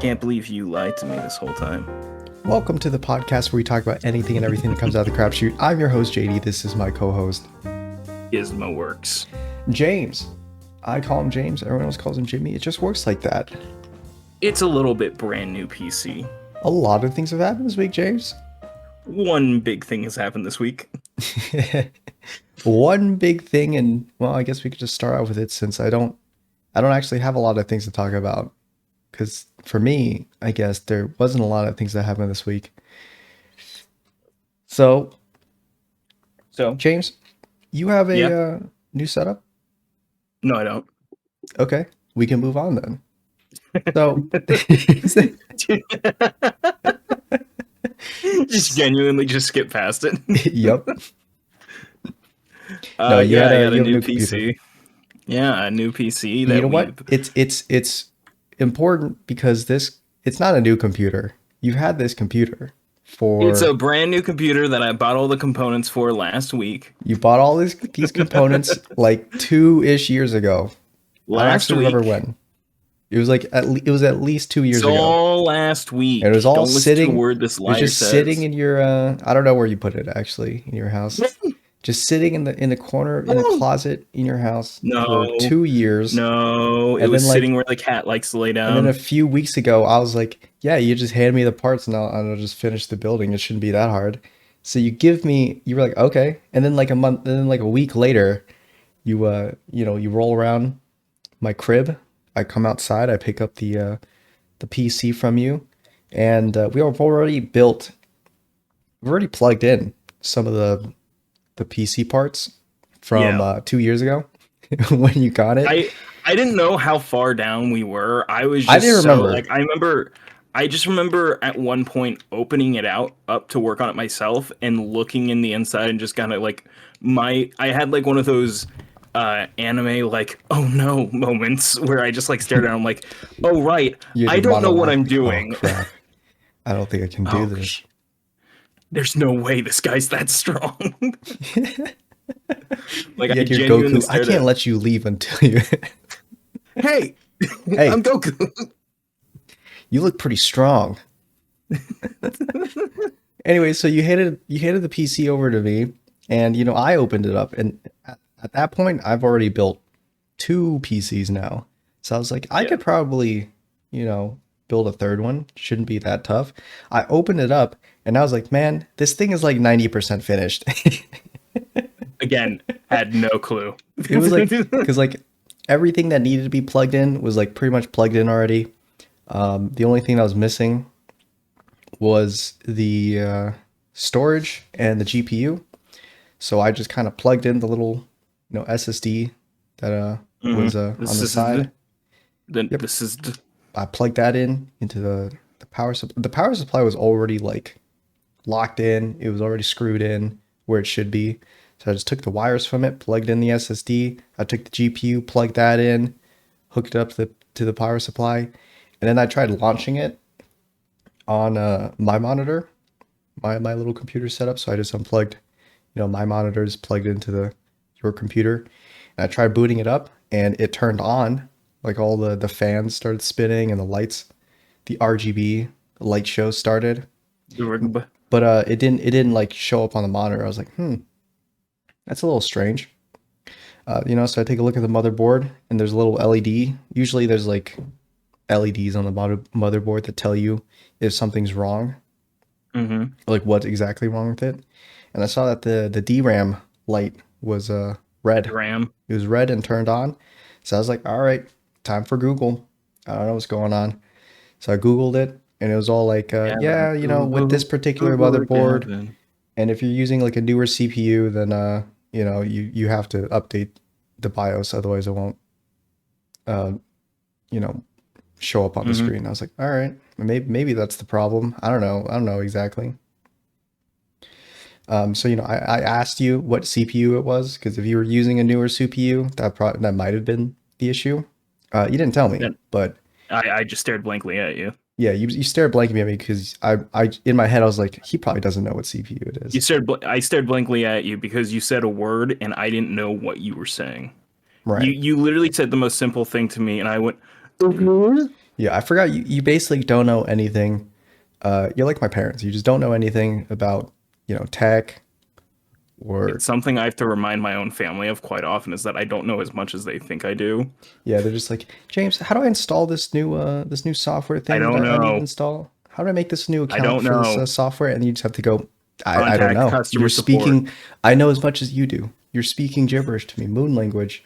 can't believe you lied to me this whole time. Welcome to the podcast where we talk about anything and everything that comes out of the crapshoot. I'm your host, JD. This is my co-host, Gizmo Works. James. I call him James. Everyone else calls him Jimmy. It just works like that. It's a little bit brand new PC. A lot of things have happened this week, James. One big thing has happened this week. One big thing, and well, I guess we could just start out with it since I don't actually have a lot of things to talk about. Because for me, I guess there wasn't a lot of things that happened this week. So James, you have a new setup? No, I don't. Okay, we can move on then. So, just genuinely just skip past it. Yep. No, you had a new PC. Yeah, a new PC. You know what? It's important because it's not a new computer. You've had this computer for. It's a brand new computer that I bought all the components for last week. You bought all these components like 2-ish years ago. I actually remember when. It was like it was at least 2 years ago. It's all last week. And it was all Don't sitting. To a word this it was just says. sitting in your. I don't know where you put it actually in your house. Just sitting in the corner in a closet in your house for 2 years. No, it was sitting where the cat likes to lay down. And then a few weeks ago, I was like, "Yeah, you just hand me the parts and I'll just finish the building. It shouldn't be that hard." So you were like, "Okay," and then like a week later, you roll around my crib. I come outside. I pick up the PC from you, and we've already plugged in some of the PC parts from 2 years ago when you got it. I didn't know how far down we were. I didn't remember. I just remember at one point opening it up to work on it myself and looking in the inside and just kind of like I had like one of those anime like oh no moments where I just like stared down. I'm like, oh right, I don't know what I'm doing. Oh, crap. I don't think I can do this. There's no way this guy's that strong. Like I genuinely Goku. I can't let you leave until you. Hey, I'm Goku. You look pretty strong. Anyway, so you handed the PC over to me, and I opened it up, and at that point, I've already built 2 PCs now. So I was like, I could probably, build a third one. Shouldn't be that tough. I opened it up, and I was like, man, this thing is like 90% finished. Again, had no clue. It was like, because like everything that needed to be plugged in was like pretty much plugged in already. The only thing that was missing was the storage and the GPU. So I just kind of plugged in the little, SSD that was on the side. I plugged that into the power supply. The power supply was already like locked in. It was already screwed in where it should be. So I just took the wires from it, plugged in the SSD. I took the GPU, plugged that in, hooked it up to the power supply, and then I tried launching it on my monitor, my little computer setup. So I just unplugged, my monitors plugged into your computer, and I tried booting it up, and it turned on. Like all the fans started spinning and the lights, the RGB light show started. But it didn't like show up on the monitor. I was like, that's a little strange. So I take a look at the motherboard, and there's a little LED. Usually there's like LEDs on the motherboard that tell you if something's wrong. Mm-hmm. Like what's exactly wrong with it. And I saw that the DRAM light was red. RAM. It was red and turned on. So I was like, all right, time for Google. I don't know what's going on. So I Googled it, and it was all like, with this particular motherboard, and if you're using like a newer CPU, then you have to update the BIOS, otherwise it won't show up on the screen. I was like, all right, maybe that's the problem. I don't know exactly. So I asked you what CPU it was, because if you were using a newer CPU, that might have been the issue. You didn't tell me, but I just stared blankly at you. Yeah, you stared blankly at me because I in my head I was like, he probably doesn't know what CPU it is. I stared blankly at you because you said a word and I didn't know what you were saying. Right. You literally said the most simple thing to me, and I went. Yeah, I forgot you basically don't know anything. You're like my parents. You just don't know anything about, tech or It's something I have to remind my own family of quite often is that I don't know as much as they think I do. yeah, they're just like, James, how do I install this new software I thing that don't I need to know. install? How do I make this new I account don't for this know. software? And you just have to go, I don't Contact know. customer support. I know as much as you do. You're speaking gibberish to me, moon language.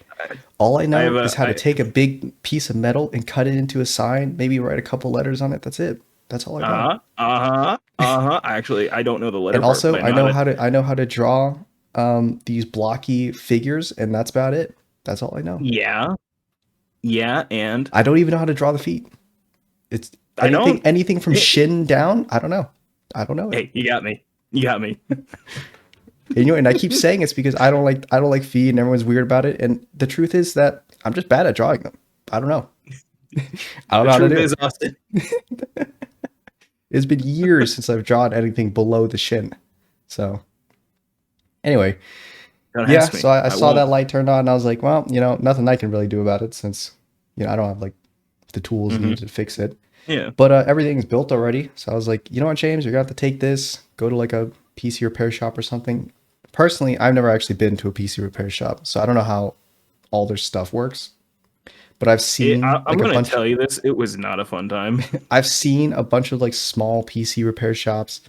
All I I have know is a how to take a big piece of metal and cut it into a sign, maybe write a couple letters on it. That's it. That's all I know. Actually, I don't know the letter And part, but also, I know how to. I know how to draw these blocky figures, and that's about it. That's all I know. Yeah, yeah, and I don't even know how to draw the feet. It's I don't. anything from Hey, shin down. I don't know. I don't know it. hey, you got me. You got me. And, and I keep saying it's because I don't like feet, and everyone's weird about it. And the truth is that I'm just bad at drawing them. I don't know. I don't The know how to truth do is, it. Austin. It's been years since I've drawn anything below the shin. So anyway, Don't yeah. ask So me. I I saw won't. that light turned on, and I was like, well, nothing I can really do about it since I don't have like the tools Hmm. needed to fix it. Yeah. But everything's built already. So I was like, you know what, James, you're gonna have to take this, go to like a PC repair shop or something. Personally, I've never actually been to a PC repair shop, so I don't know how all their stuff works. But I'm gonna tell you this. It was not a fun time. I've seen a bunch of like small PC repair shops,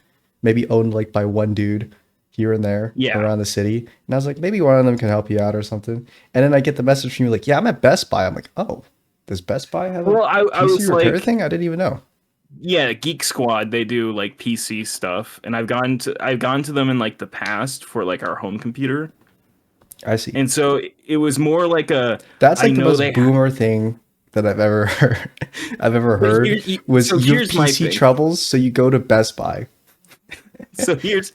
maybe owned like by one dude here and there Yeah. around the city. And I was like, maybe one of them can help you out or something. And then I get the message from you like, yeah, I'm at Best Buy. I'm like, oh, does Best Buy have a Well, I PC was repair like, thing? I didn't even know. yeah, Geek Squad. They do like PC stuff, and I've gone to them in like the past for like our home computer, I see. and so it was more like a. That's I like the know most they have, boomer thing that I've ever heard. I've ever but heard was so you have here's my PC thing. troubles, so you go to Best Buy. So here's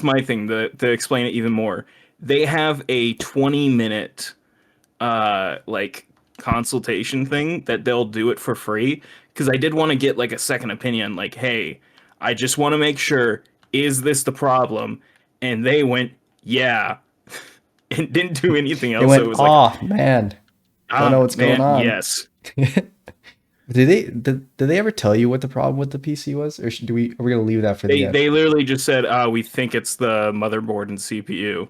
my thing to explain it even more. They have a 20-minute like consultation thing that they'll do it for free because I did want to get like a second opinion like hey, I just want to make sure is this the problem? And they went, yeah, and didn't do anything They else. So it went, was like, oh man, don't know what's going man, on. yes. Did they ever tell you what the problem with the PC was, or are we gonna leave that for the end? They literally just said, we think it's the motherboard and CPU.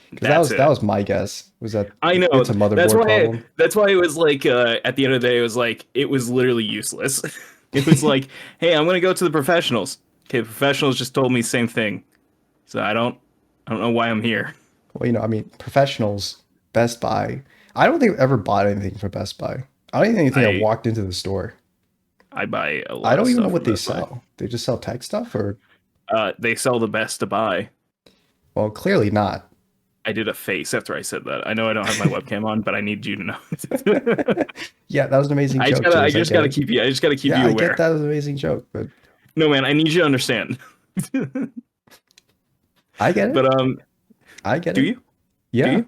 Because That's that it. was my guess, was that I know. it's a motherboard problem. That's why it was like at the end of the day it was like it was literally useless. It was like, "Hey, I'm going to go to the professionals." Okay, the professionals just told me the same thing. So I don't know why I'm here. Well, I mean, professionals, Best Buy. I don't think I've ever bought anything from Best Buy. I don't even think I I walked into the store. I buy a I lot of don't even know stuff what from they Best Buy. sell. They just sell tech stuff, or They sell the best to buy. well, clearly not. I did a face after I said that. I know I don't have my webcam on, but I need you to know. Yeah, that was an amazing joke, James. I get it. I just gotta keep Yeah, you I get aware. that was an amazing joke, but No, man, I need you to understand. I get it. But I get do it. you? Do Yeah. you?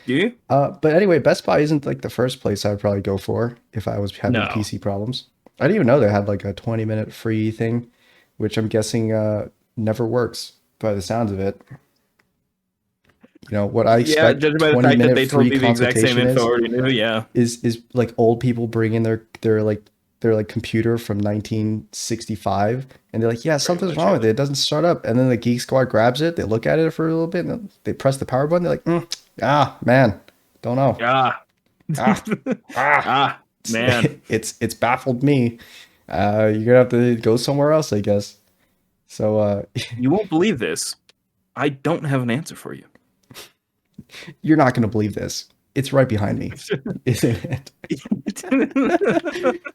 Do you? But anyway, Best Buy isn't like the first place I would probably go for if I was having No. PC problems. I didn't even know they had like a 20-minute free thing, which I'm guessing never works by the sounds of it. What I Yeah, expect judging by the 20 fact that minute they told free me the exact same consultation info I already knew, yeah. is like old people bringing their computer from 1965, and they're like, yeah, Pretty something's much, wrong yeah. with it. It doesn't start up. And then the Geek Squad grabs it, they look at it for a little bit, and then they press the power button. They're like, man, don't know. Ah, Ah, ah. ah, man. It's baffled me. You're gonna have to go somewhere else, I guess. So You won't believe this. I don't have an answer for you. you're not gonna believe this. It's right behind me, isn't it?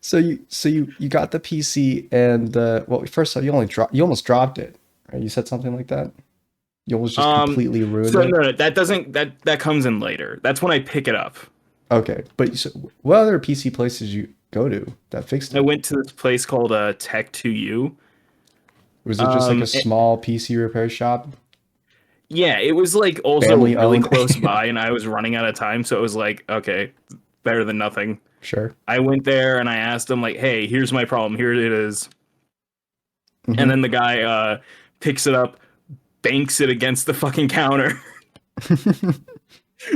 So you got the PC, and well, first off, you almost dropped it, right? You said something like that. You almost just um, completely ruined so it. no, that doesn't that comes in later. That's when I pick it up. Okay, but what other PC places you go to that fixed I it? went to this place called Tech 2U. Was it just like a It, small PC repair shop, yeah, it was like also family really owned? close by, and I was running out of time, so it was like, okay, better than nothing. Sure. I went there and I asked him like, "Hey, here's my problem. Here it is." And Hmm. then the guy picks it up, banks it against the fucking counter,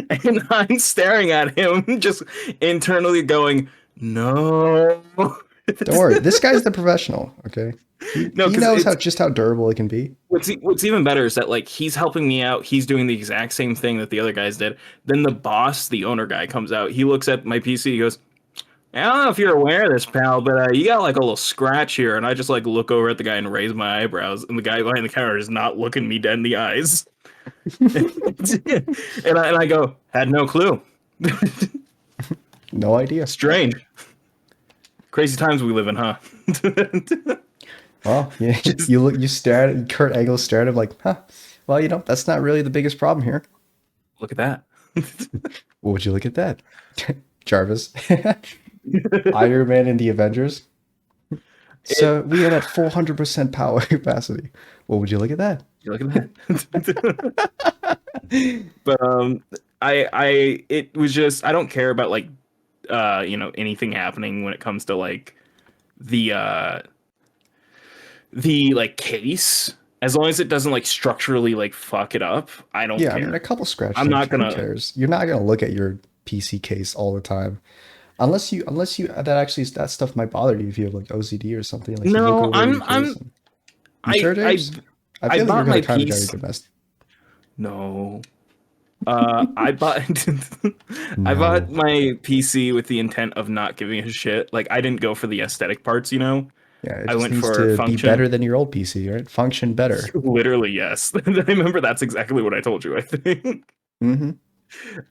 and I'm staring at him, just internally going, No. Don't worry, this guy's the professional. Okay, No, he because knows it's how durable it can be. what's even better is that like he's helping me out. He's doing the exact same thing that the other guys did. Then the boss, the owner guy, comes out. He looks at my PC. He goes, I don't know if you're aware of this, pal, but you got like a little scratch here. And I just like look over at the guy and raise my eyebrows. And the guy behind the counter is not looking me dead in the eyes. and I go, had no clue. No idea. Strange. Crazy times we live in, huh? Well, yeah, you stared at Kurt Angle stared at him like, huh. Well, that's not really the biggest problem here. Look at that. What would you look at that? Jarvis. Iron Man and the Avengers. So we had at 400% power capacity. What would you look at that? You look at that. But it was just, I don't care about like anything happening when it comes to like the like case, as long as it doesn't like structurally like fuck it up. I don't care. I mean, a couple scratches. I'm not gonna. Who cares? You're not gonna look at your PC case all the time, unless you that stuff might bother you if you have like OCD or something. Like no, You sure, James? I feel like you're gonna kind of drive your best. No. I bought I bought my PC with the intent of not giving a shit. Like I didn't go for the aesthetic parts, Yeah, I went for to function. Be better than your old PC, right? Function better. Literally, yes. I remember that's exactly what I told you, I think. Mm-hmm.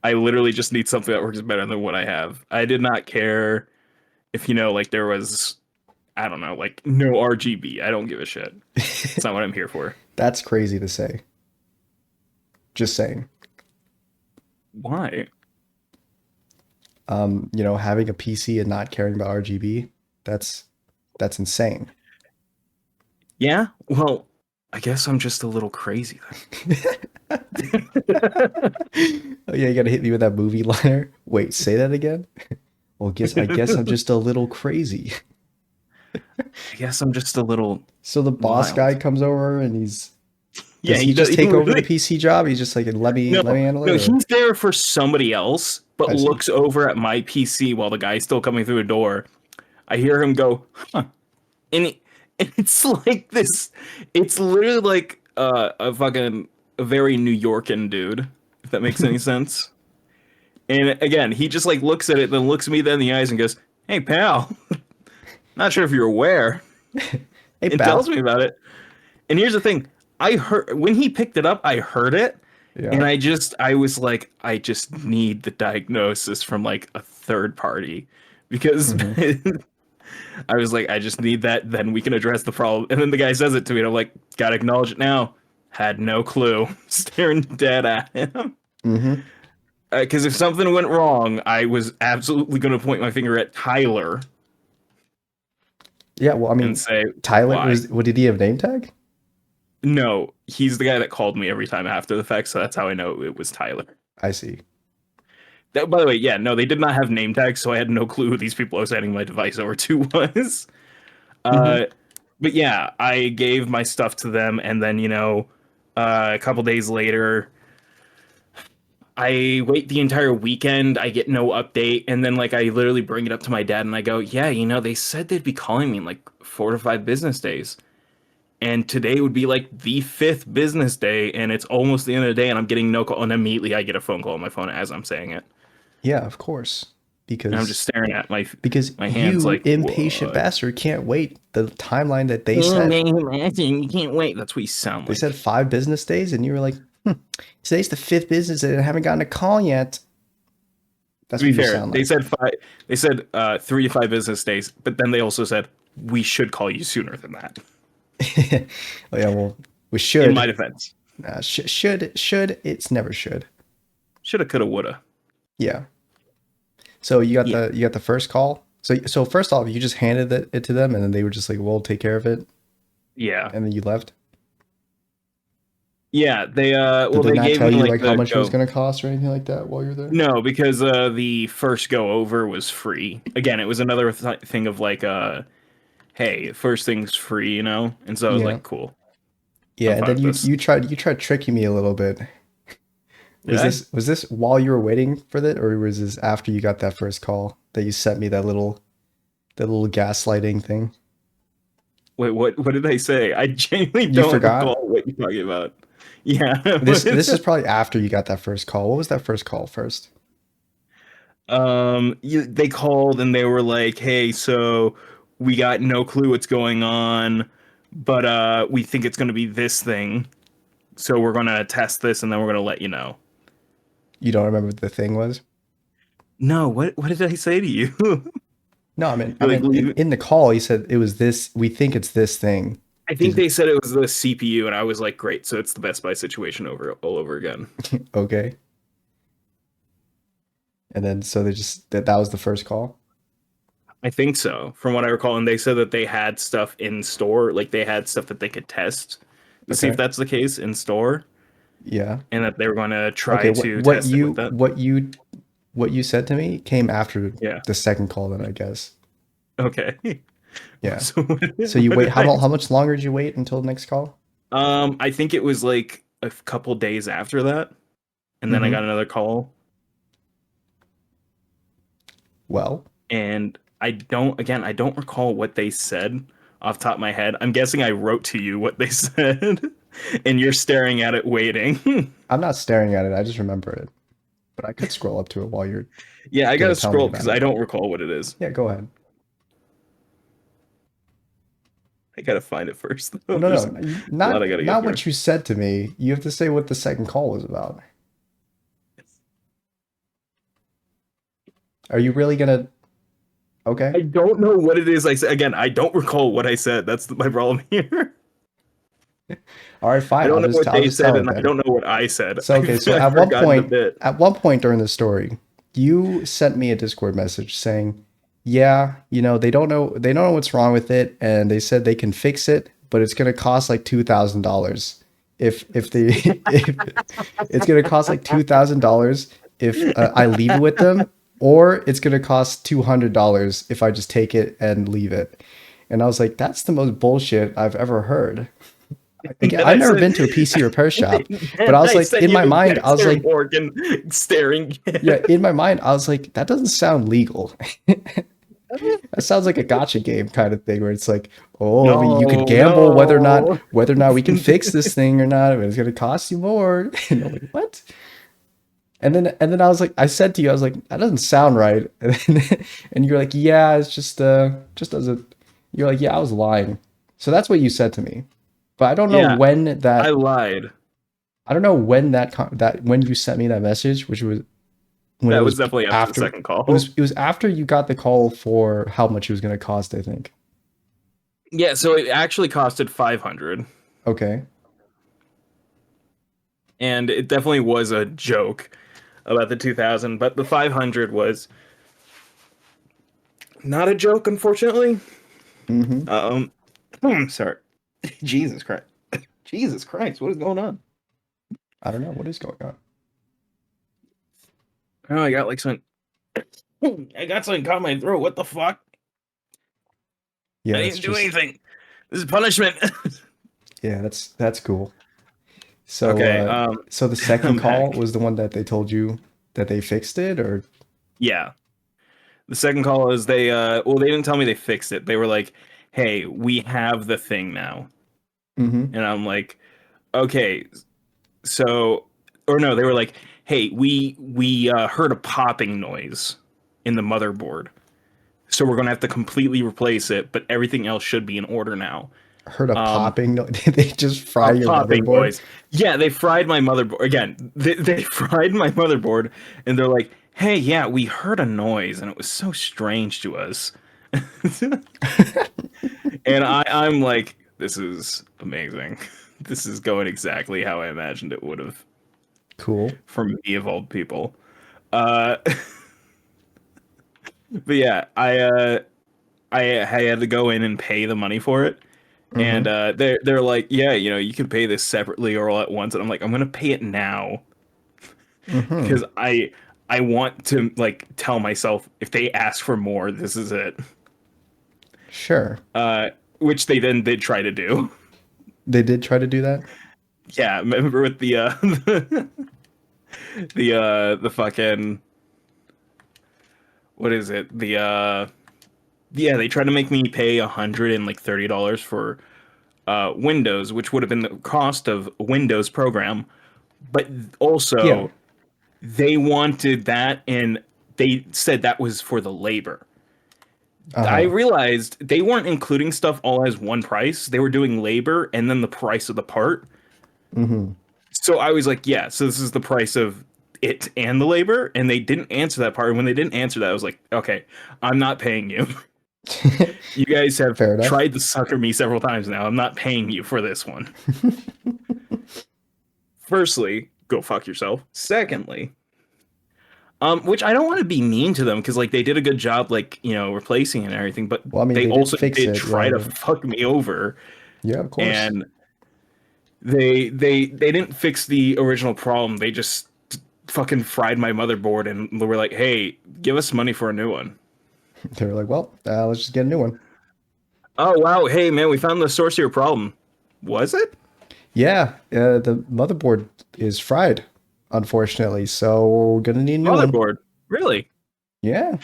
I literally just need something that works better than what I have. I did not care if like there was, I don't know, like no RGB. I don't give a shit. It's not what I'm here for. That's crazy to say. Just saying. Why? Having a PC and not caring about RGB, that's insane. Yeah? Well, I guess I'm just a little crazy then. Oh yeah, you gotta hit me with that movie liner. Wait, say that again? Well, I guess I'm just a little crazy. I guess I'm just a little. So the boss wild guy comes over and does he just take over the PC job? He's just like, let me handle it. No, he's there for somebody else, but I see. looks over at my PC while the guy's still coming through the door. I hear him go, huh. And it's like this. It's literally like a very New Yorkan dude, if that makes any sense. And again, he just like looks at it, then looks me then in the eyes and goes, "Hey, pal, not sure if you're aware." Hey, and pal. tells me about it. And here's the thing: I heard when he picked it up, I heard it, and I was like, I just need the diagnosis from like a third party because. I was like, I just need that, then we can address the problem. And then the guy says it to me, and I'm like, gotta acknowledge it now. Had no clue. Staring dead at him. Mm-hmm. Because if something went wrong, I was absolutely going to point my finger at Tyler. Yeah, well, I mean, and say, Tyler, what did he have a name tag? No, he's the guy that called me every time after the fact, so that's how I know it was Tyler. I see. By the way, yeah, no, they did not have name tags, so I had no clue who these people I was handing my device over to was. But yeah, I gave my stuff to them, and then, a couple days later, I wait the entire weekend, I get no update, and then, like, I literally bring it up to my dad, and I go, yeah, they said they'd be calling me in, like, 4 to 5 business days. And today would be, like, the 5th business day, and it's almost the end of the day, and I'm getting no call, and immediately I get a phone call on my phone as I'm saying it. Yeah, of course. Because I'm just staring at my you hands like impatient bastard can't wait the timeline that they said. You can't wait. That's what you sound like. They said 5 business days, and you were like, today's the 5th business day, and I haven't gotten a call yet. That's to be what fair, you sound like. They said 3 to 5 business days, but then they also said we should call you sooner than that. Oh yeah, well, we should. In my defense, should it's never should. Shoulda, coulda, woulda. Yeah. So you got the first call. So first off, you just handed it to them, and then they were just like, "We'll take care of it." Yeah. And then you left. Yeah, they Did they not gave tell me you like how much it was going to cost or anything like that while you're there? No, because the first go over was free. Again, it was another thing of like hey, first thing's free, and so I was like, cool. Yeah, and then you tried tricking me a little bit. Was this while you were waiting for that, or was this after you got that first call? that you sent me that little gaslighting thing. Wait, what did I say? I genuinely You don't forgot? recall what you're talking about. Yeah. This is probably after you got that first call. What was that first call first? They called and they were like, "Hey, so we got no clue what's going on, but we think it's going to be this thing. So we're going to test this and then we're going to let you know." You don't remember what the thing was? No, what did I say to you? No, I mean, You're like, leave. in the call, he said it was this. We think it's this thing. I think Did they said it was the CPU, and I was like, "Great, so it's the Best Buy situation over all over again." okay. And then so they just that was the first call. I think so, from what I recall, and they said that they had stuff in store, like they had stuff that they could test to see if Okay. that's the case in store, Yeah. and that they were going to Okay. try to test it with that. What you said to me came after Yeah. the second call. Then I guess. Okay. Yeah. So So you what wait. did I? How much longer did you wait until the next call? I think it was like a couple days after that, and then I Mm-hmm. got another call, Well, and I don't recall what they said off the top of my head. I'm guessing I wrote to you what they said, and you're staring at it waiting. I'm not staring at it. I just remember it, but I could scroll up to it while you're Yeah, I gonna gotta tell me scroll about because it. I don't recall what it is. Yeah, go ahead. I gotta find it first, though. No, There's no, a lot I gotta get not through. what you said to me. You have to say what the second call was about. Are you really gonna? Okay. I don't know what it is I said. Again, I don't recall what I said. That's my problem here. All right, I fine. don't know what I'll they just said, tell it and I then. don't know what I said. So okay, so I've forgotten a bit. at one point during the story, you sent me a Discord message saying, "Yeah, they don't know what's wrong with it, and they said they can fix it, but it's gonna cost like $2,000 if they if it's gonna cost like $2,000 if I leave it with them, or it's gonna cost $200 if I just take it and leave it." And I was like, "That's the most bullshit I've ever heard." Again, Then I've I never said, been to a PC repair shop, but then I was I like, sent in you my a mind, I was Dexter like, Morgan staring. yeah, in my mind, I was like, that doesn't sound legal. That sounds like a gotcha game kind of thing where it's like, oh, I mean, you could No, gamble no. whether or not we can fix this thing or not, but it's gonna cost you more. And I'm like, what? And then I was like, I said to you, I was like, that doesn't sound right. And you're like, yeah, it's just doesn't. You're like, yeah, I was lying. So that's what you said to me, but Yeah, I lied. I don't know when that when you sent me that message, which was when it That was was definitely after the after second call. it was after you got the call for how much it was going to cost, I think. Yeah, so it actually costed 500, Okay. and it definitely was a joke about the 2000, but the 500 was not a joke, unfortunately. Mm-hmm. Um, sorry. Jesus Christ. Jesus Christ, what is going on? I don't know what is going on. Oh, I got like something. I got something caught in my throat. What the fuck? Yeah, I that's didn't do just anything. This is punishment. yeah, that's cool. So Okay, so the second I'm call back. was the one that they told you that they fixed it or Yeah. The second call is well, they didn't tell me they fixed it. They were like, "Hey, we have the thing now." mm-hmm. And I'm like, "Okay, so," or no, they were like, "Hey, we heard a popping noise in the motherboard. So we're going to have to completely replace it, but everything else should be in order now." Heard a Um popping Did they just fry a your popping motherboard? noise. Yeah, they fried my motherboard again. They fried my motherboard, and they're like, "Hey, yeah, we heard a noise, and it was so strange to us." And I'm like, "This is amazing. This is going exactly how I imagined it would have Cool. for me of all people." Uh, but yeah, I had to go in and pay the money for it. And Mm-hmm. they're like, "Yeah, you can pay this separately or all at once." And I'm like, "I'm gonna pay it now Mm-hmm. because I want to like tell myself if they ask for more, this is it." Sure. Which they then did try to do. They did try to do that? Yeah, remember with the the fucking what is it? Yeah, they tried to make me pay $130 for Windows, which would have been the cost of Windows program, but Yeah. also they wanted that, and they said that was for the labor. I Uh-huh. realized they weren't including stuff all as one price. They were doing labor and then the price of the part. Mm-hmm. So I was like, yeah, so this is the price of it and the labor. And they didn't answer that part. And when they didn't answer that, I was like, okay, I'm not paying you. You guys have Fair enough. tried to sucker me several times now. I'm not paying you for this one. Firstly, go fuck yourself. Secondly, which I don't want to be mean to them because like they did a good job, like replacing it and everything, but Well, I mean, they they did also fix did it. try Yeah, to but fuck me over, yeah, of course. and they didn't fix the original problem. They just fucking fried my motherboard and were like, "Hey, give us money for a new one." They were like, well, let's just get a new one. Oh wow, hey man, we found the source of your problem. Was it? Yeah, the motherboard is fried, unfortunately, so we're gonna need a new one. Motherboard? Really? Yeah.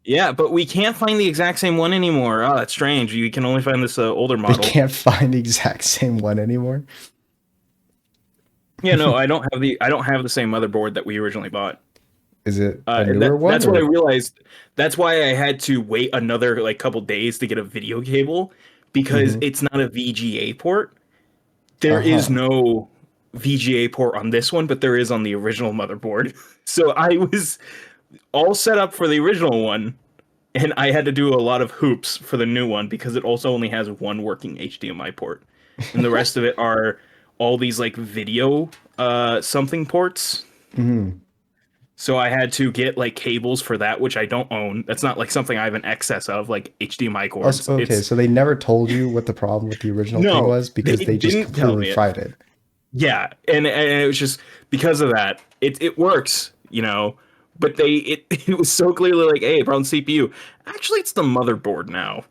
Yeah, but we can't find the exact same one anymore. Oh, that's strange. You can only find this older They model. can't find the exact same one anymore. Yeah, no, I don't have the same motherboard that we originally bought. Is it a newer one That's what I or? realized. That's why I had to wait another like couple days to get a video cable because Mm-hmm. it's not a VGA port. There is Uh-huh. no VGA port on this one, but there is on the original motherboard. So I was all set up for the original one, and I had to do a lot of hoops for the new one because it also only has one working HDMI port, and the rest of it are all these like video something ports. Mm-hmm. So I had to get like cables for that, which I don't own. That's not like something I have an excess of, like HDMI cords. Also, okay, It's so they never told you what the problem with the original thing no, was they because they just didn't tell completely me it. fried it. Yeah, and it was just because of that. It works, but it was so clearly like, hey, problem CPU. Actually, it's the motherboard now.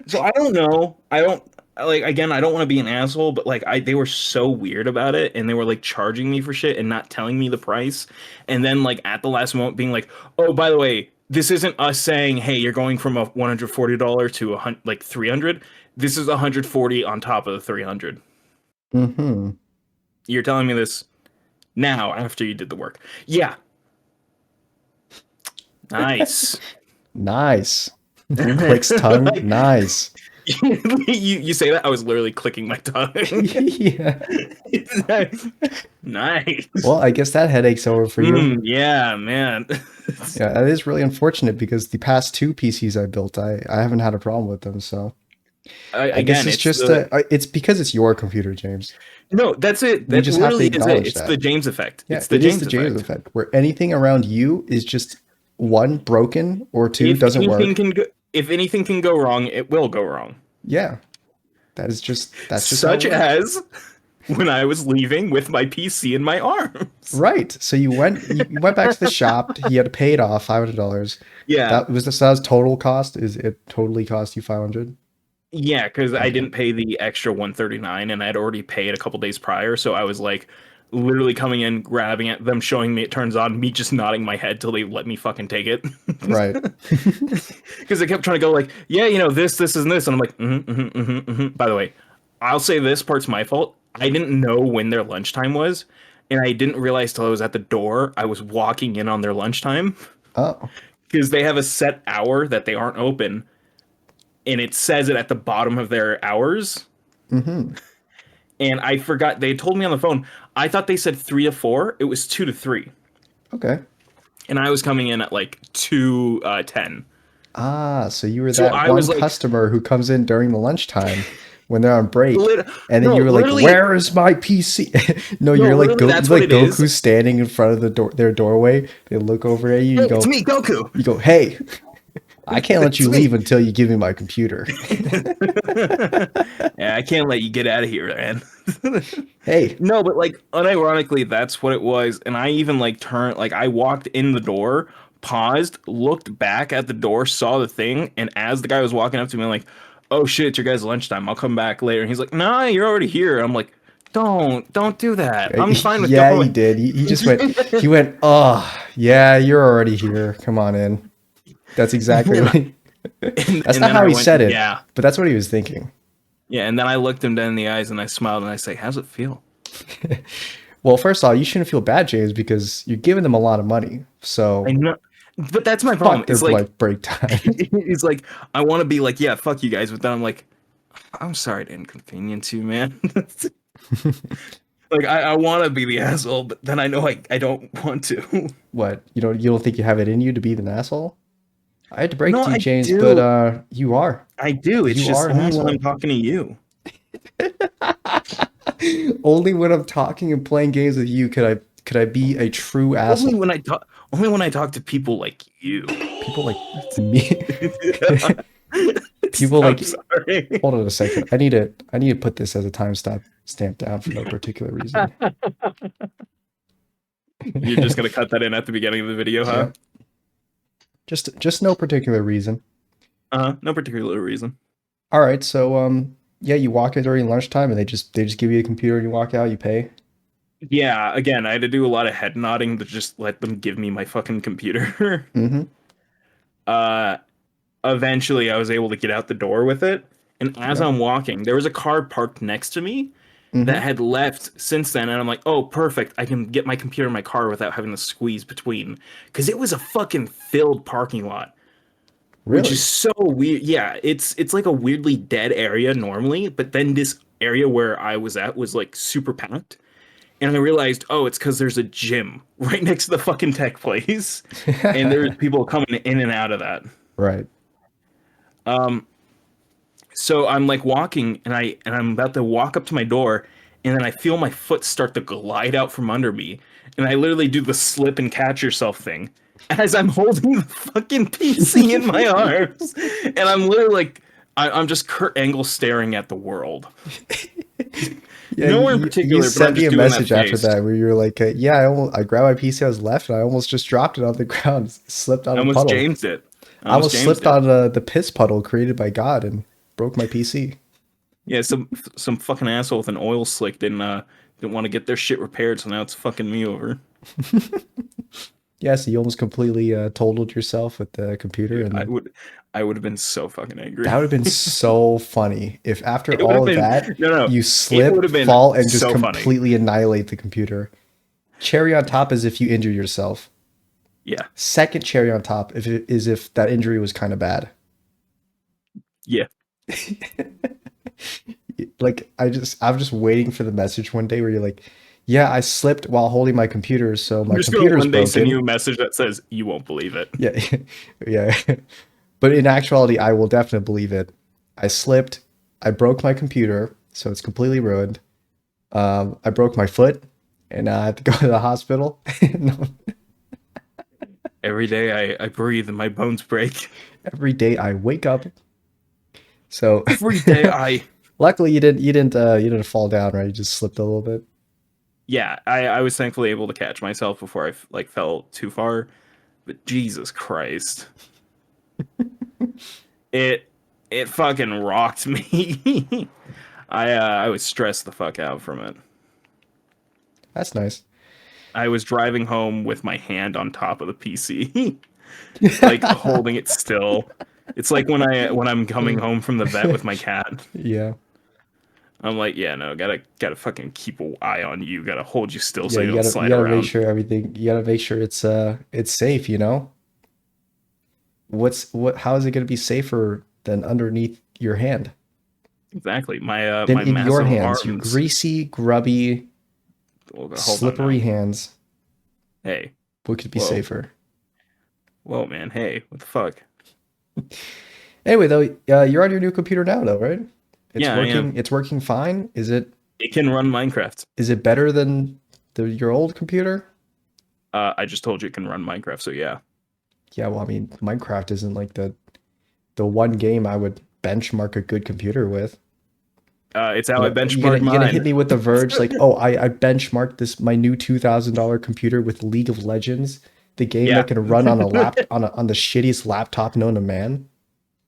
So I don't know. I don't like again. I don't want to be an asshole, but like they were so weird about it, and they were like charging me for shit and not telling me the price, and then like at the last moment being like, oh, by the way, this isn't us saying, hey, you're going from a $140 to like 300. This is 140 on top of the 300. Mm-hmm. You're telling me this now after you did the work. Yeah, nice. Nice. Clicks tongue. Like, Nice. you say that I was literally clicking my tongue. Yeah. Nice. Well, I guess that headache's over for you. Yeah, man. Yeah, that is really unfortunate because the past two PCs I built, I haven't had a problem with them. So I guess Again, it's it's just the it's because it's your computer, James. no. That's it. We That just have to literally is it. acknowledge It's the that. James effect. Yeah, It's the it is the James James effect. effect, where anything around you is just one broken or two If doesn't anything work. can go, if anything can go wrong, it will go wrong. Yeah, that's just how it Such works. as when I was leaving with my PC in my arms. Right. So you went back to the shop. You had to pay it off $500. Yeah, That was total cost. Is it totally cost you 500? yeah, because I Okay. didn't pay the extra 139, and I'd already paid a couple days prior. So I was like, literally coming in, grabbing it, them showing me it turns on, me just nodding my head till they let me fucking take it. Right. Because they kept trying to go like, yeah, this, and this, and I'm like, mm-hmm. By the way, I'll say this part's my fault. I didn't know when their lunchtime was, and I didn't realize till I was at the door. I was walking in on their lunchtime Oh. because they have a set hour that they aren't open, and it says it at the bottom of their hours. Mm-hmm. And I forgot they told me on the phone. I thought they said 3 to 4. It was 2 to 3, Okay. and I was coming in at like 2:10. Ah, so you were So that I one was like, customer who comes in during the lunchtime when they're on break, lit- and then no, you were like, literally, "Where is my PC?" No, no, literally, You're that's what like it is. Goku standing in front of their doorway. They look over at you. Hey, it's me, Goku. You go, "Hey, I can't let It's you me. leave until you give me my computer." Yeah, I can't let you get out of here, man. Hey. No, but like unironically, that's what it was. And I even like turned, like I walked in the door, paused, looked back at the door, saw the thing, and as the guy was walking up to me, I'm like, "Oh shit, it's your guys' lunchtime. I'll come back later." And he's like, "Nah, you're already here." I'm like, Don't do that. I'm fine with Yeah, he going. did. He just went. He went. Oh, yeah, you're already here. Come on in. That's exactly and, what. That's and not then how I he went, said it, yeah, but that's what he was thinking. yeah. And then I looked him down in the eyes and I smiled and I say, "How's it feel?" Well, first of all, you shouldn't feel bad, James, because you're giving them a lot of money. I So know, but that's my problem. fuck their It's like like break time. he's like, I want to be like, yeah, fuck you guys, but then I'm like, I'm sorry to inconvenience you, man. Like I want to be the asshole, but then I know I don't want to. What? You don't think you have it in you to be an asshole? I had to break No, it to you, I James, but do. you are. I do. It's You just are an only when I'm asshole. talking to you. Only when I'm talking and playing games with you could I be a true Only asshole. when I talk. Only when I talk to people like you. People like me. People I'm like. sorry. Hold on a second. I need to put this as a stamp down for no particular reason. You're just gonna cut that in at the beginning of the video, huh? Yep. Just no particular reason. No particular reason. All right, so yeah, you walk in during lunchtime and they just give you a computer and you walk out, you pay. Yeah, again, I had to do a lot of head nodding to just let them give me my fucking computer. Mm-hmm. uh Eventually I was able to get out the door with it. And as Yeah. I'm walking, there was a car parked next to me that Mm-hmm. had left since then. And I'm like, oh, perfect. I can get my computer in my car without having to squeeze between. Because it was a fucking filled parking lot, which is Really? so weird. Yeah, it's like a weirdly dead area normally. But then this area where I was at was like super packed. And I realized, oh, it's because there's a gym right next to the fucking tech place. And there's people coming in and out of that. Right. Um, So I'm like walking and I'm about to walk up to my door and then I feel my foot start to glide out from under me. And I literally do the slip and catch yourself thing as I'm holding the fucking PC in my arms. And I'm literally like I'm just Kurt Angle staring at the world. Yeah, Nowhere in you particular, but I'm sent me just a doing that message after face. that where you were like, yeah, I grabbed my PC, I was left, and I almost just dropped it on the ground, slipped on I a almost puddle. Jamesed it. I I almost almost Jamesed slipped it. on the piss puddle created by God and broke my PC. Yeah, some fucking asshole with an oil slick didn't want to get their shit repaired, so now it's fucking me over. Yeah, so you almost completely totaled yourself with the computer, Dude, and then I would have been so fucking that angry. would have been so funny if after It would have all of been that no, you it would slip, have been fall, and just so funny. completely annihilate the computer. Cherry on top is if you injure yourself. Yeah, Second cherry on top is if that injury was kind of bad. yeah. Like I'm just waiting for the message one day where you're like, yeah, I slipped while holding my computer, so I'm my just gonna computer's one day send you broken. a message that says you won't believe it. Yeah, yeah. But in actuality, I will definitely believe it. I slipped. I broke my computer, so it's completely ruined. I broke my foot, and I have to go to the hospital. Every day I breathe and my bones break. Every day I wake up. So Every day I luckily you didn't fall down, right? You just slipped a little bit. yeah, I was thankfully able to catch myself before I like fell too far. But Jesus Christ, it it fucking rocked me. I was stressed the fuck out from it. That's nice. I was driving home with my hand on top of the PC, like holding it still. It's like when I'm coming home from the vet with my cat. Yeah. I'm like, yeah, no, gotta fucking keep an eye on you. Gotta hold you still Yeah, so you you don't gotta you slide gotta make around. sure everything. You gotta make sure it's safe. You know, How is it gonna be safer than underneath your hand? Exactly. Than My in your massive hands, you arms. greasy, grubby, Oh, hold on slippery now. hands. Hey, What could be whoa, safer? whoa, man. Hey, what the fuck? Anyway, though, you're on your new computer now, though, right? It's Yeah, I am. working. It's working fine. It can run Minecraft. Is it better than your old computer? I just told you it can run Minecraft, so yeah. Yeah, well, I mean, Minecraft isn't like the one game I would benchmark a good computer with. It's how I You benchmarked gonna hit mine. me with the Verge like, oh, I benchmarked this my new $2,000 computer with League of Legends, the game that Yeah, can run on a lap on the shittiest laptop known to man.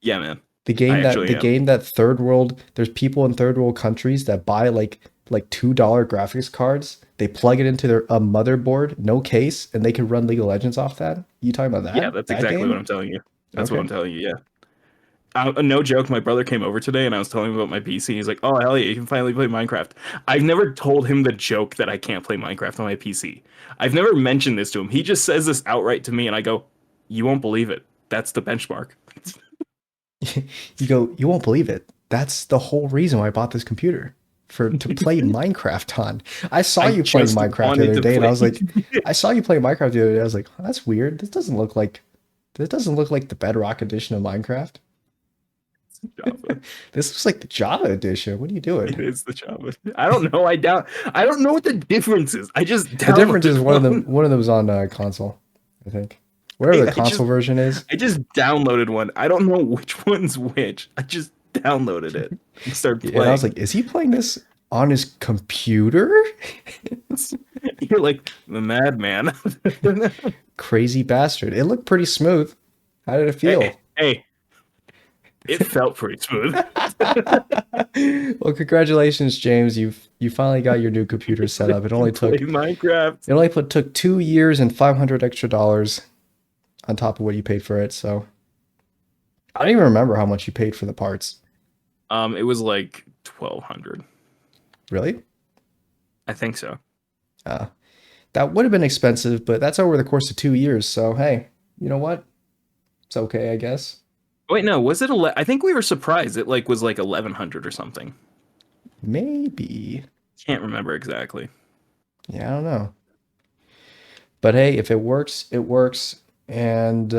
yeah, man. The I game that actually the am. game that third world there's people in third world countries that buy like like $2 graphics cards. They plug it into their a motherboard, no case, and they can run League of Legends off that. You talking about Yeah, that? that's That exactly what game? I'm telling you. That's what Okay. I'm telling you. Yeah. No joke, my brother came over today and I was telling him about my PC. He's like, "Oh hell yeah, you can finally play Minecraft." I've never told him the joke that I can't play Minecraft on my PC. I've never mentioned this to him. He just says this outright to me, and I go, "You won't believe it. That's the benchmark." You go, you won't believe it. That's the whole reason why I bought this computer for to play Minecraft on. I saw I you playing just Minecraft the wanted other to day, and I play. was like, I saw you playing Minecraft the other day. I was like, oh, that's weird. This doesn't look like the Bedrock edition of Minecraft. Java. This looks like the Java edition. What are you doing? It is the Java. I don't know. I don't know what the difference is. I just The difference is downloaded one. one of them was on console, I think. Whatever the I just console version is. I just downloaded one. I don't know which one's which. I just downloaded it and started And I was playing. like, is he playing this on his computer? You're like the madman. Crazy bastard. It looked pretty smooth. How did it Hey, feel? hey, it felt pretty smooth. Well, congratulations, James. You finally got your new computer set up. Can play Minecraft. It only took 2 years and $500 extra on top of what you paid for it. So I don't even remember how much you paid for the parts. It was like 1,200. Really? I think so. Uh, that would have been expensive, but that's over the course of 2 years. So hey, you know what? It's okay, I guess. Wait, no, was it? I think we were surprised. It was like 1,100 or something. Maybe. Can't remember exactly. Yeah, I don't know. But hey, if it works, it works. And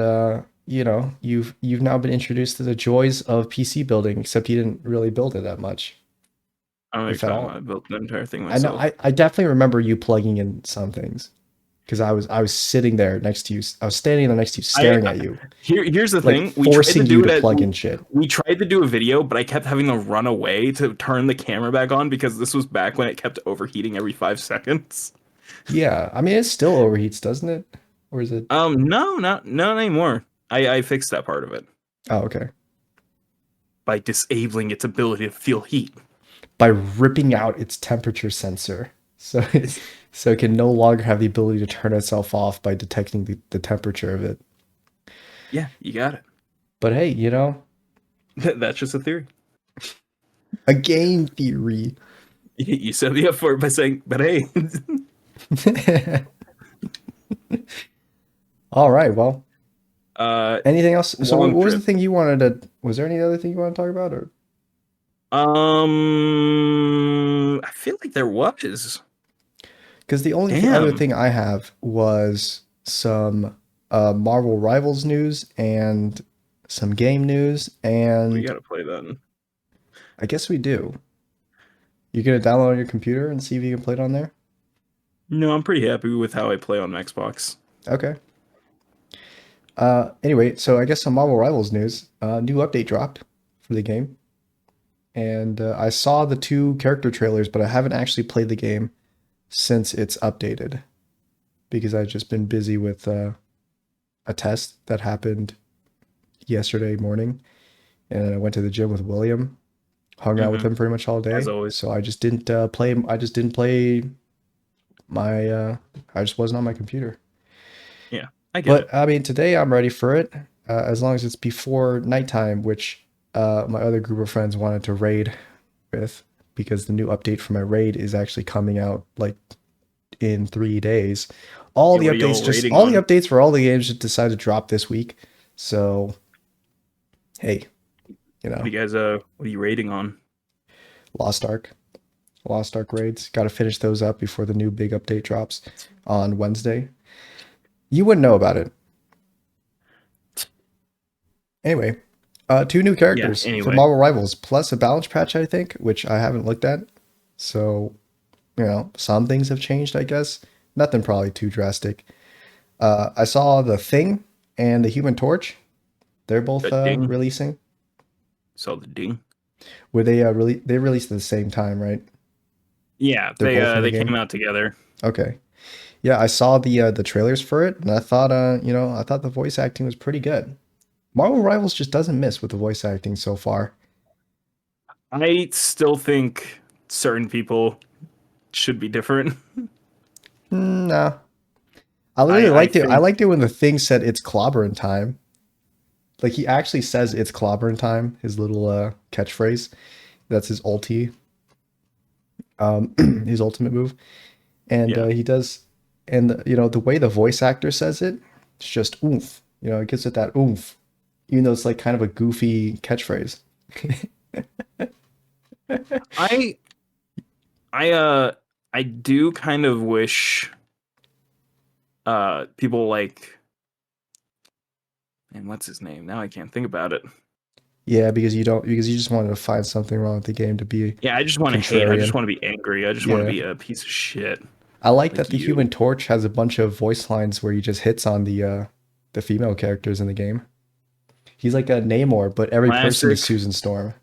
you've now been introduced to the joys of PC building, except you didn't really build it that much, I don't know what if you're at talking all. about. I built the entire thing I know myself. I definitely remember you plugging in some things because I was sitting there next to you. I was standing there next to you, I staring at you, here's the like thing. We tried to forcing do you it to at plug in shit. we tried to do a video, but I kept having to run away to turn the camera back on because this was back when it kept overheating every 5 seconds. Yeah, I mean it still overheats, doesn't it? Or is it? No, not anymore. I fixed that part of it Oh, okay. by disabling its ability to feel heat. By ripping out its temperature sensor, so so it can no longer have the ability to turn itself off by detecting the temperature of it. Yeah, you got it. But hey, That's just a theory. a game theory. You set me up for it by saying, but hey, All right. Well, uh, anything else? So long what was the trip. thing you wanted to? Was there any other thing you want to talk about, or I feel like there was. because the only other Damn. thing I have was some Marvel Rivals news and some game news, We and gotta play that. I guess we do. You're gonna download on your computer and see if you can play it on there. No, I'm pretty happy with how I play on Xbox. Okay. Anyway, so I guess some Marvel Rivals news. New update dropped for the game, and I saw the two character trailers, but I haven't actually played the game since it's updated because I've just been busy with a test that happened yesterday morning, and then I went to the gym with William, hung out with him pretty much all As day. always. So I just didn't play. I just didn't play my. I just wasn't on my computer. Yeah, I get it. But I mean, today I'm ready for it, as long as it's before nighttime, which my other group of friends wanted to raid with because the new update for my raid is actually coming out like in 3 days. Yeah, what are y'all rating All the on? updates for all the games just decided to drop this week. So hey, What do you guys what are you rating on? Lost Ark, Lost Ark raids. Got to finish those up before the new big update drops on Wednesday. You wouldn't know about it. Anyway, two new Yeah, characters for anyway. Marvel Rivals, plus a balance patch, I think, which I haven't looked at. So, some things have changed, I guess. Nothing probably too drastic. I saw the Thing and the Human Torch. They're both The ding. releasing. Saw the ding. Were they they released at the same time, right? Yeah, They're both in the they came game. out together. Okay. Yeah, I saw the trailers for it, and I thought I thought the voice acting was pretty good. Marvel Rivals just doesn't miss with the voice acting so far. I still think certain people should be different. No, I really I liked it. I think liked it when the thing said it's clobbering time. Like he actually says it's clobbering time. His little catchphrase. That's his ulti. His ultimate move, and yeah. he does. And you know the way the voice actor says it, it's just oomph. You know, it gives it that oomph, even though it's like kind of a goofy catchphrase. I I do kind of wish people like, and what's his name? Now I can't think about it. Yeah, because you just wanted to find something wrong with the game to be Yeah, I just want to hate. I just contrarian. want to be angry. I just want to Yeah. be a piece of shit I like that like the you. Human Torch has a bunch of voice lines where he just hits on the female characters in the game. He's like a Namor, but every person is Classic. Susan Storm.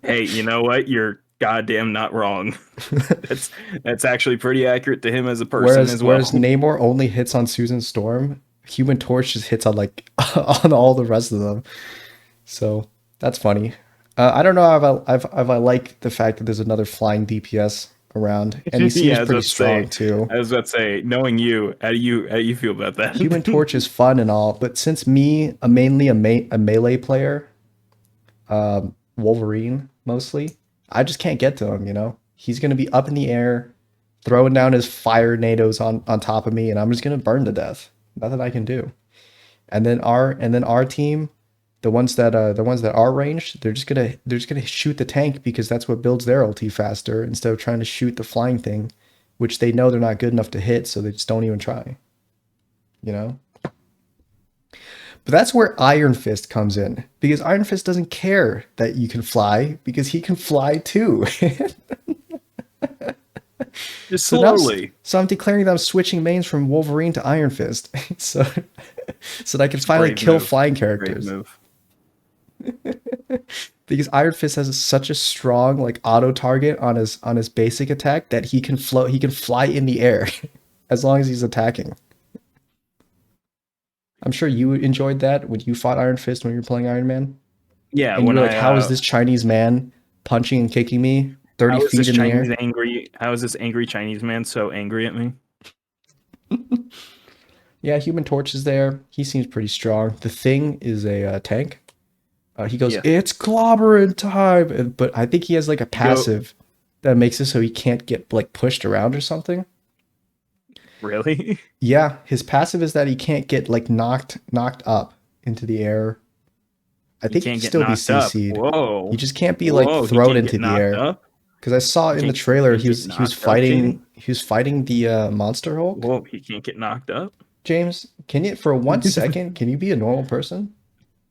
Hey, you know what? You're goddamn not wrong. That's that's actually pretty accurate to him as a person Whereas as well. Namor only hits on Susan Storm, Human Torch just hits on like on all the rest of them. So that's funny. I don't know if I like the fact that there's another flying DPS around, and he seems Yeah, I was pretty about to say. strong too. I was about to say, knowing you, how do you feel about that? Human Torch is fun and all, but since me, mainly a melee player, Wolverine mostly, I just can't get to him. You know, he's gonna be up in the air, throwing down his fire nados on top of me, and I'm just gonna burn to death. Nothing I can do. And then our team, the ones that are ranged, they're just gonna shoot the tank because that's what builds their ulti faster instead of trying to shoot the flying thing, which they know they're not good enough to hit, so they just don't even try. You know. But that's where Iron Fist comes in because Iron Fist doesn't care that you can fly because he can fly too. Just So now, slowly. so I'm declaring that I'm switching mains from Wolverine to Iron Fist, so so that I can It's a finally brave kill move. flying Brave characters. move. Because Iron Fist has such a strong like auto target on his basic attack that he can float, he can fly in the air as long as he's attacking. I'm sure you enjoyed that when you fought Iron Fist when you were playing Iron Man, Yeah, and you when were like, I "How is this Chinese man punching and kicking me 30 how is feet this in the Chinese air?" angry? How is this angry Chinese man so angry at me? Yeah, Human Torch is there. He seems pretty strong. The Thing is a tank. He goes, Yeah. "It's clobbering time," but I think he has like a You go, passive that makes it so he can't get like pushed around or something. really? Yeah, his passive is that he can't get like knocked up into the air. I You think he can can't get still be knocked up. CC'd. He Whoa. just can't be like Whoa, he thrown can't into get the knocked air. up? Because I saw in the trailer He can't get knocked up, JD? he was fighting the Monster Hulk. Whoa, he can't get knocked up? James, can you for 1 second can you be a normal person?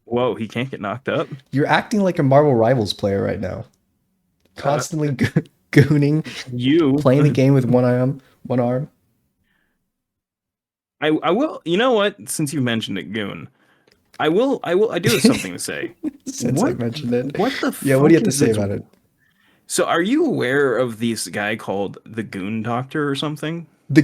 Whoa, he can't get knocked up? You're acting like a Marvel Rivals player right now, Uh, constantly gooning, you playing the game with one arm. I will, you know what? Since you mentioned it, Goon, I do have something to say. Since I mentioned it, What the yeah. What do you fuck have to is say this? about it? So are you aware of this guy called the Goon Doctor or something? The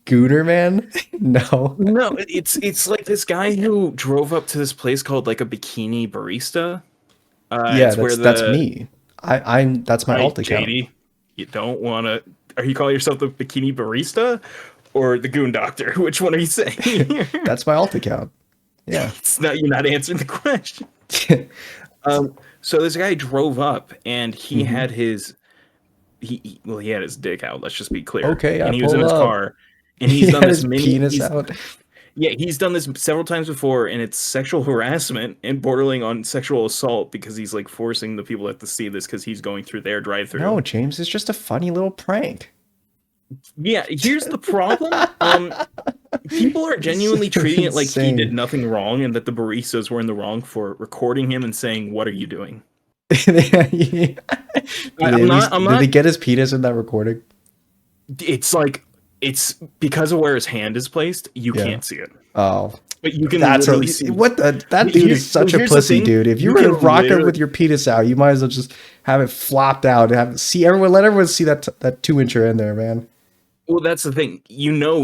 Gooner man? No. No, it's like this guy who drove up to this place called like a bikini barista. Yeah, It's where that's the me. I'm that's my right, alt account. JD, you don't want to. Are you calling yourself the bikini barista or the Goon Doctor? Which one are you saying here? That's my alt account. Yeah. It's not, you're not answering the question. So this guy drove up and he Hmm. had his well he had his dick out. Let's just be clear. Okay, I And he was in pull his up. car, and He he's done had this his many. penis out. Yeah, he's done this several times before, and it's sexual harassment and bordering on sexual assault because he's like forcing the people that have to see this because he's going through their No, drive-through. James, it's just a funny little prank. Yeah, here's the problem. People are It's so genuinely treating it like he did insane. nothing wrong and that the baristas were in the wrong for recording him and saying, "What are you doing?" I'm not. I'm Did they not. get his penis in that recording? It's like it's because of where his hand is placed. You Yeah. can't see it, Oh, but you can that's literally a see. what the that dude is So such a here's the pussy, thing: dude. If you you were to can rock up literally. with your penis out, you might as well just have it flopped out and have see everyone let everyone see that 2 incher in there, man. Well, that's the thing.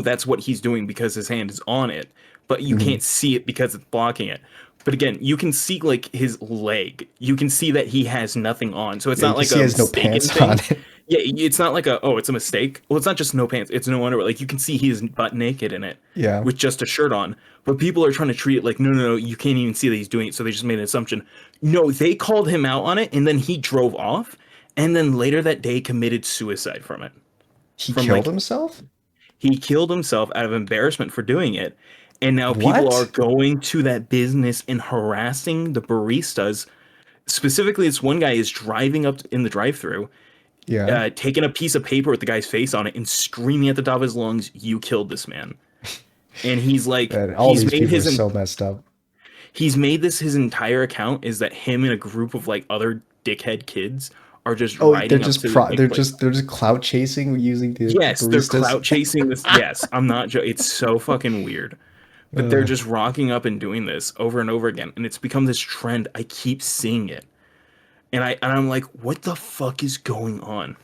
That's what he's doing because his hand is on it, but you Hmm. can't see it because it's blocking it. But again, you can see like his leg. You can see that he has nothing on. So it's Yeah, you not can like see he a has no mistaken pants on. thing. Yeah, it's not like it's a mistake. Well, it's not just no pants. It's no underwear. Like you can see he is butt naked in it Yeah. with just a shirt on. But people are trying to treat it like no, you can't even see that he's doing it. So they just made an assumption. No, they called him out on it, and then he drove off, and then later that day committed suicide from it. He From killed like himself? he killed himself out of embarrassment for doing it. And now people are What? going to that business and harassing the baristas. Specifically, this one guy is driving up in the drive-through, Yeah. taking a piece of paper with the guy's face on it and screaming at the top of his lungs, "You killed this man!" And he's like, Man, all these people are so messed up. he's made this his entire account is that him and a group of like other dickhead kids are just Oh, they're riding up just to the they're place. just clout chasing using the Yes, they're baristas. clout chasing this. Yes, I'm not. It's so fucking weird. But they're Uh, just rocking up and doing this over and over again, and it's become this trend. I keep seeing it, and I'm like, what the fuck is going on?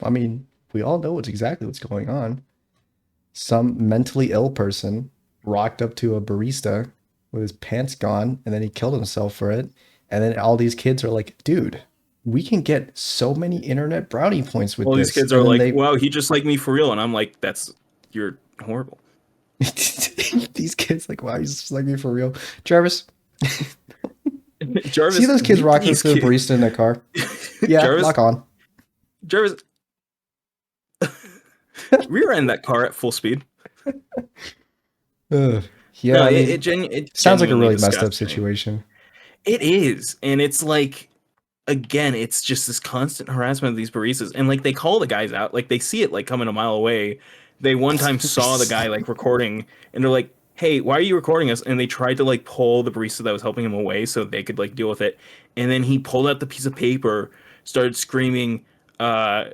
I mean, we all know what's going on. Some mentally ill person rocked up to a barista with his pants gone, and then he killed himself for it. And then all these kids are like, dude, we can get so many internet brownie points with All these this. kids are And then like, they wow, he just like me for real, and I'm like, you're horrible. these kids like, wow, he's just like me for real. Jarvis, Jarvis, see those kids meet rocking up these to the kids. barista in their car? Yeah, Jarvis, lock on. Jarvis, rear end that car at full speed. Ugh. Yeah, No, I mean, it sounds like a genuinely really messed up disgusts me. situation. It is, and it's like again, it's just this constant harassment of these baristas, and like they call the guys out, like they see it like coming a mile away. They one time saw the guy like recording, and they're like, "Hey, why are you recording us?" And they tried to like pull the barista that was helping him away so they could like deal with it. And then he pulled out the piece of paper, started screaming,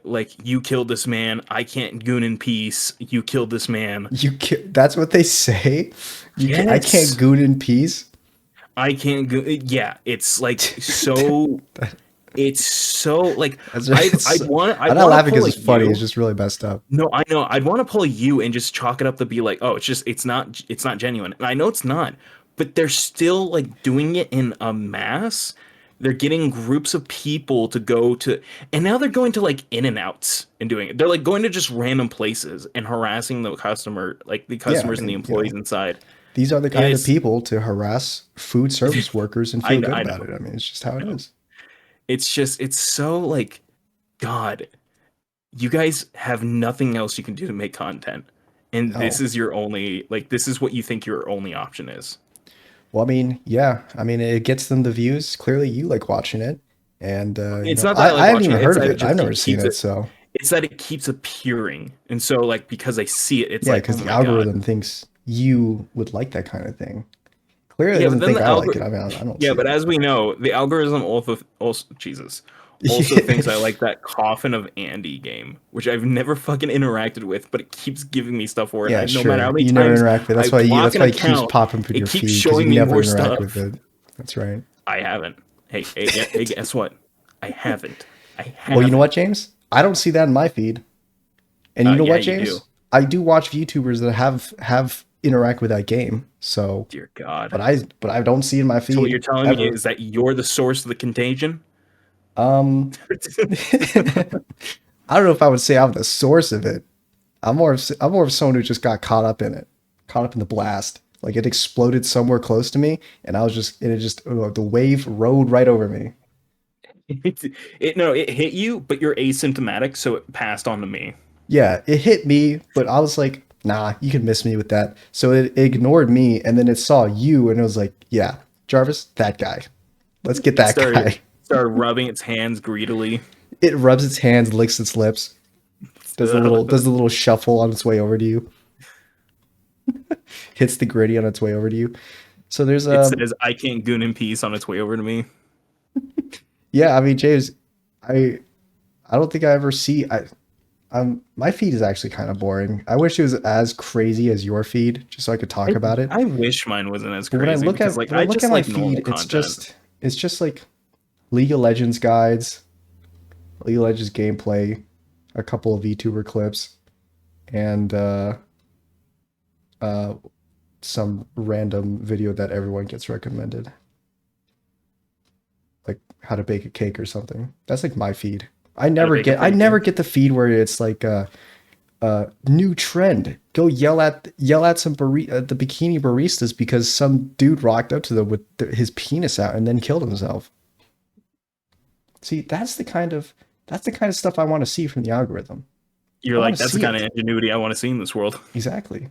like, "You killed this man! I can't goon in peace! You killed this man!" That's what they say. I can't Yes, goon in peace. I can't go. Yeah, it's like so. It's so like That's I'd just, want I'm I'd not want to laughing pull because a it's funny. It's you. just really messed up. No, I know. I'd want to pull a you and just chalk it up to be like, oh, it's not genuine. And I know it's not, but they're still like doing it in a mass. They're getting groups of people to go to, and now they're going to like in and outs and doing it. They're like going to just random places and harassing the customer, like the Yeah, I customers and the mean, employees inside. these are the And kind of people to harass food service workers and feel good I about know, it. I mean, it's just how I it know. is. It's just it's so like God. You guys have nothing else you can do to make content. And this No. is your only like this is what you think your only option is. Well, I mean, yeah. I mean, it gets them the views. Clearly, you like watching it, and It's not that I I like haven't watching even it, it's heard of that it it. I've just never seen keeps it, it so it's that it keeps appearing. And so like because I see it, it's yeah, like, oh because the my God. algorithm thinks you would like that kind of thing. Clearly, it Yeah, but doesn't then think the I like it. algorithm I mean, I don't yeah, see but it. as we know, the algorithm also Jesus also thinks I like that Coffin of Andy game, which I've never fucking interacted with, but it keeps giving me stuff for it. Yeah, No matter how sure. many You never times interact with it. I block That's an why it keeps account, popping up in it your keeps feed because you showing me never more interact with stuff. it. That's right. I haven't. Hey, guess what? I haven't. I Well, you know what, haven't. James? I don't see that in my feed. And you know Yeah, what, you do. James? I do watch YouTubers that have interact with that game. So, Dear God. but I don't see it in my So what you're feed telling me ever. is that you're the source of the contagion? Um, I don't know if I would say I'm the source of it. I'm more of someone who just got caught up in it, caught up in the blast. Like it exploded somewhere close to me, and I was just and it just the wave rode right over me. It hit you, but you're asymptomatic, so it passed on to me. Yeah, it hit me, but I was like, nah, you can miss me with that. So it ignored me, and then it saw you, and it was like, yeah, Jarvis, that guy. Let's get It that guy. started rubbing its hands greedily. It rubs its hands, licks its lips, does the little shuffle on its way over to you, hits the gritty on its way over to you. So there's It says I can't goon in peace on its way over to me. yeah, I mean, James, I I don't think I ever see my feed is actually kind of boring. I wish it was as crazy as your feed, just so I could talk about it. I wish mine wasn't as But crazy because like when I I look at just my like normal feed, content. it's just like League of Legends guides, League of Legends gameplay, a couple of VTuber clips, and uh some random video that everyone gets recommended, like how to bake a cake or something. That's like my feed. I never get the feed where it's like new trend. Go yell at the bikini baristas because some dude rocked up to them with his penis out and then killed himself. See, that's the kind of stuff I want to see from the algorithm. You're like, that's the kind of ingenuity I want to see in this world. Exactly.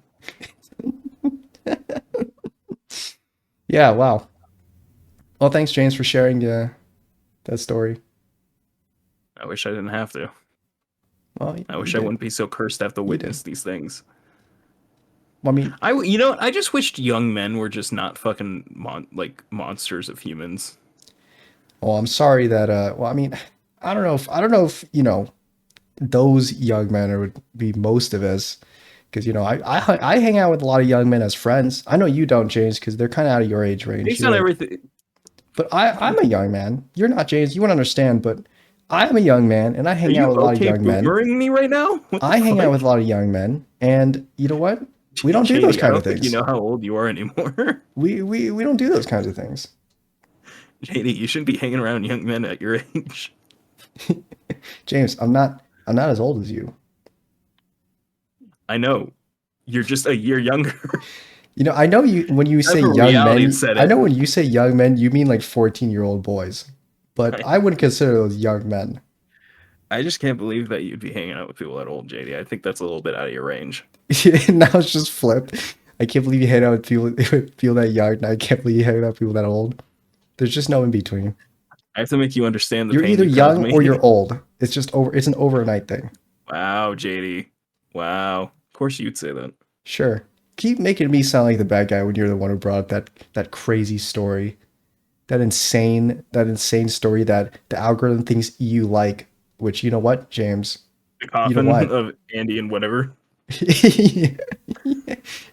Yeah, wow. Well, thanks, James, for sharing that story. I wish I didn't have to. Well, I wish I wouldn't be so cursed to have to witness these things. Well, I mean, I just wished young men were just not fucking monsters of humans. Well, I'm sorry that. Well, I mean, I don't know if those young men would be most of us, because I hang out with a lot of young men as friends. I know you don't, James, because they're kind of out of your age range. Based on everything. But I'm a young man. You're not, James. You won't understand, but I'm a young man, and I hang out with a lot of young men. Are you boomering me right now? I hang out with a lot of young men, and you know what? We don't do those kind of things. You know how old you are anymore. We don't do those kinds of things. JD, you shouldn't be hanging around young men at your age. James, I'm not as old as you. I know. You're just a year younger. I know you when you say young men. I know when you say young men, you mean like 14-year-old boys. But I wouldn't consider those young men. I just can't believe that you'd be hanging out with people that old, JD. I think that's a little bit out of your range. Now it's just flipped. I can't believe you hang out with people that young, and I can't believe you hang out with people that old. There's just no in between. I have to make you understand the you're pain either young or you're old. It's just it's an overnight thing. Wow, JD. Wow. Of course you'd say that. Sure. Keep making me sound like the bad guy when you're the one who brought up that crazy story. That insane story that the algorithm thinks you like, which, you know what, James? The coffin of Andy and whatever.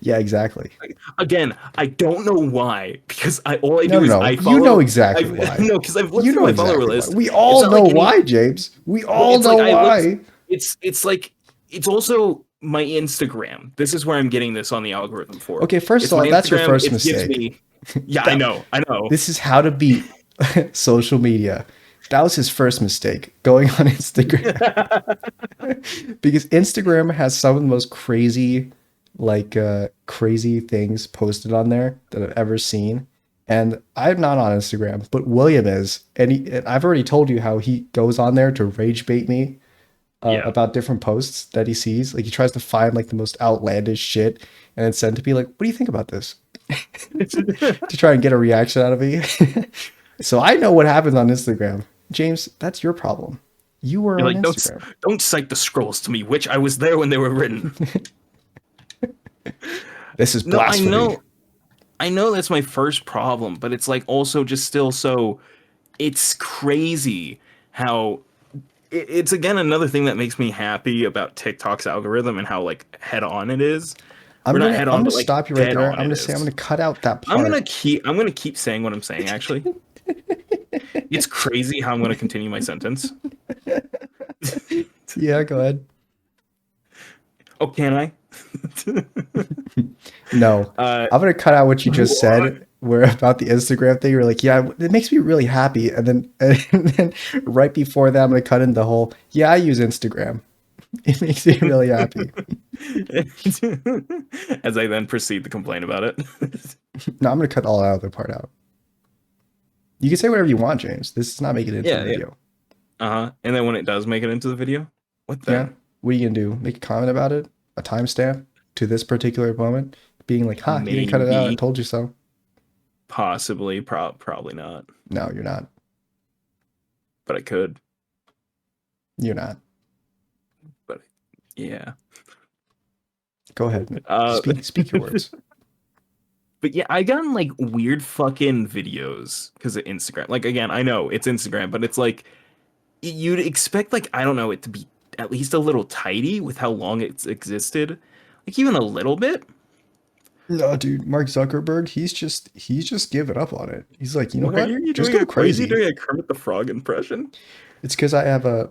Yeah, exactly. Again, I don't know why, because all I do is I follow. You know exactly why. No, because I've looked through my follower list. We all know why, James. We all know why. It's like, it's also my Instagram. This is where I'm getting this on the algorithm for. Okay, first of all, that's your first mistake. Yeah, I know. This is how to beat social media. That was his first mistake, going on Instagram. Because Instagram has some of the most crazy things posted on there that I've ever seen. And I'm not on Instagram, but William is. And I've already told you how he goes on there to rage bait me about different posts that he sees. Like, he tries to find like the most outlandish shit and then send to me like, what do you think about this? To try and get a reaction out of me. So I know what happens on Instagram. James, that's your problem. You were on Instagram. Don't cite the scrolls to me, which I was there when they were written. This is blasphemy. No, I know that's my first problem, but it's like also just still so. It's crazy how it's again another thing that makes me happy about TikTok's algorithm and how like head on it is. I'm gonna stop you right there. I'm gonna cut out that part. I'm gonna keep saying what I'm saying. Actually, it's crazy how I'm gonna continue my sentence. Yeah, go ahead. Oh, can I? No, I'm gonna cut out what you just said. Where about the Instagram thing, you're like, yeah, it makes me really happy, and then right before that, I'm gonna cut in the whole, yeah, I use Instagram. It makes me really happy. As I then proceed to complain about it. No, I'm gonna cut all that other part out. You can say whatever you want, James. This is not making it into the video. And then when it does make it into the video, what the? Yeah. What are you gonna do? Make a comment about it? A timestamp to this particular moment? Being like, you didn't cut it out. I told you so. Possibly. Probably not. No, you're not. But I could. You're not. But yeah. Go ahead. Speak your words. But yeah, I gotten like weird fucking videos because of Instagram. Like, again, I know it's Instagram, but it's like you'd expect, like, I don't know, it to be at least a little tidy with how long it's existed. Like, even a little bit. No, dude, Mark Zuckerberg, he's just giving up on it. He's like, you know what? Are you just go crazy. Are you doing a Kermit the Frog impression? It's because I have a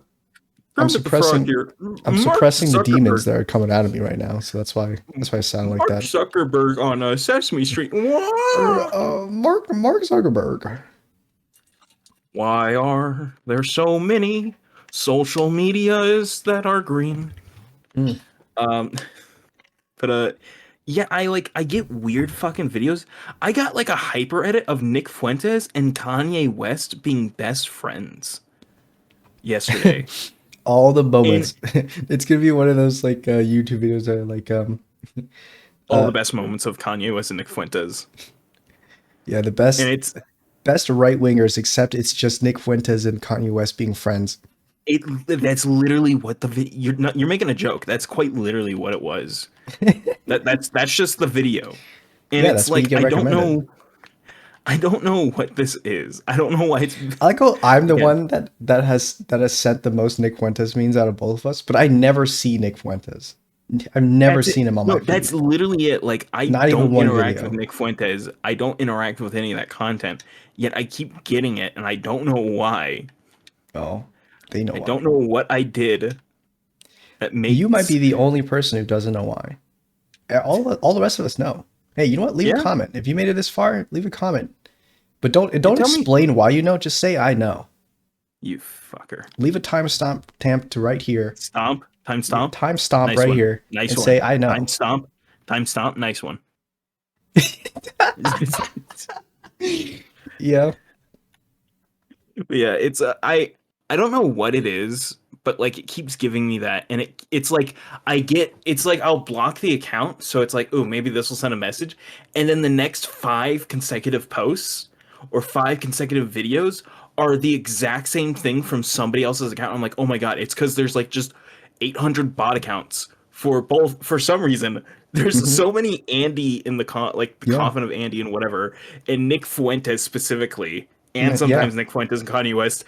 I'm Kermit the Frog suppressing. here. I'm Mark suppressing the demons Zuckerberg. that are coming out of me right now. So that's why I sound like Mark that. Zuckerberg on Sesame Street. What? Mark Zuckerberg. Why are there so many social medias that are green? Mm. Um, but yeah, I get weird fucking videos. I got like a hyper edit of Nick Fuentes and Kanye West being best friends yesterday. All the And moments. It's gonna be one of those like YouTube videos that are like all the best moments of Kanye West and Nick Fuentes. yeah, the And best it's right wingers, except it's just Nick Fuentes and Kanye West being friends. that's literally what you're making a joke. That's quite literally what it was. That's just the video. And Yeah, it's that's what you like get recommended. I don't know what this is. I don't know why it's I like how I'm the again, one that has sent the most Nick Fuentes memes out of both of us, but I never see Nick Fuentes. I've never that's it. seen him on No, my feed. that's literally it. Like I Not even don't one interact video. with Nick Fuentes. I don't interact with any of that content. Yet I keep getting it and I don't know why. Oh, they know I why. don't know what I did that You might makes be the only person who doesn't know why. All the rest of us know. Hey, you know what? Leave a yeah. comment. If you made it this far, leave a comment. But don't Tell me, explain why you know. Just say I know. you fucker. Leave a timestamp to right here. Stomp. Time Yeah, stomp. time stomp Nice right one. here Nice and one. say I know. Time stomp. Time stomp. Nice one. Yeah. Yeah, it's I don't know what it is, but like it keeps giving me that, and it's like it's like I'll block the account, so it's like, oh, maybe this will send a message, and then the next 5 consecutive posts or 5 consecutive videos are the exact same thing from somebody else's account. I'm like, oh my god, it's because there's like just 800 bot accounts for both. For some reason, there's Hmm. so many Andy in the like the Yeah. coffin of Andy and whatever, and Nick Fuentes specifically, and Yeah. sometimes Nick Fuentes and Kanye West,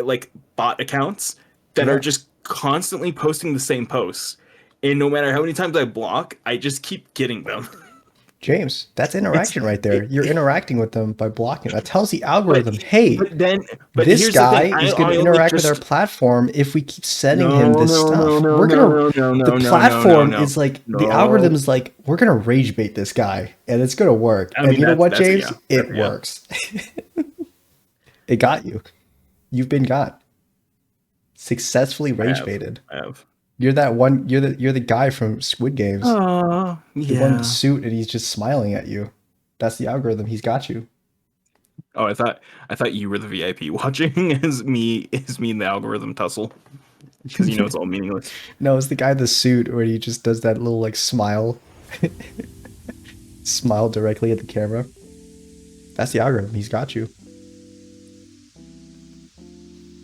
like bot accounts that are Yeah. just constantly posting the same posts. And no matter how many times I block, I just keep getting them. James, that's It's interaction right there. it, You're interacting with them by blocking. That tells the but algorithm, hey, but this here's the thing. guy is going to I only interact with our just platform if we keep sending no him this no no stuff. no We're no gonna no no the no no no no platform no is like the algorithm no. is like we're gonna rage bait this guy and it's gonna work. I And mean you know what, that's a James? yeah. It Yeah. works. It got you. You've been got. Successfully rage baited. I have. You're that one. You're the guy from Squid Games, Oh the one in the yeah. suit, and he's just smiling at you. That's the algorithm. He's got you. Oh, I thought you were the VIP watching as me in the algorithm tussle because you know it's all meaningless. No, it's the guy in the suit where he just does that little like smile, smile directly at the camera. That's the algorithm. He's got you.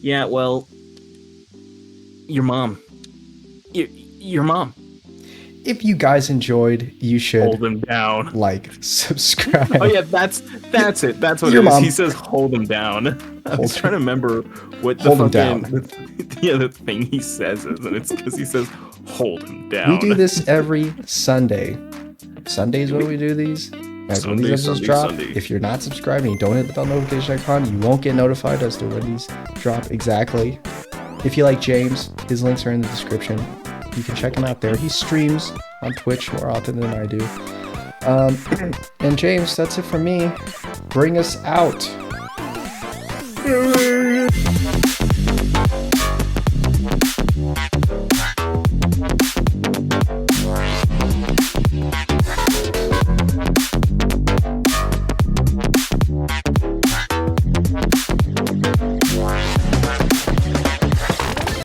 Yeah, well, your mom. Your mom. If you guys enjoyed, you should Hold him down. like, subscribe. Oh yeah, that's it. That's what Your it is. mom. He says hold him down. I was trying to remember what the Hold him fucking down. the thing he says is, and it's because he says hold him down. We do this every Sunday. Sundays when we do these. As when these episodes drop, if you're not subscribed and you don't hit the bell notification icon, you won't get notified as to when these drop exactly. If you like James, his links are in the description. You can check him out there. He streams on Twitch more often than I do. And James, that's it for me. Bring us out.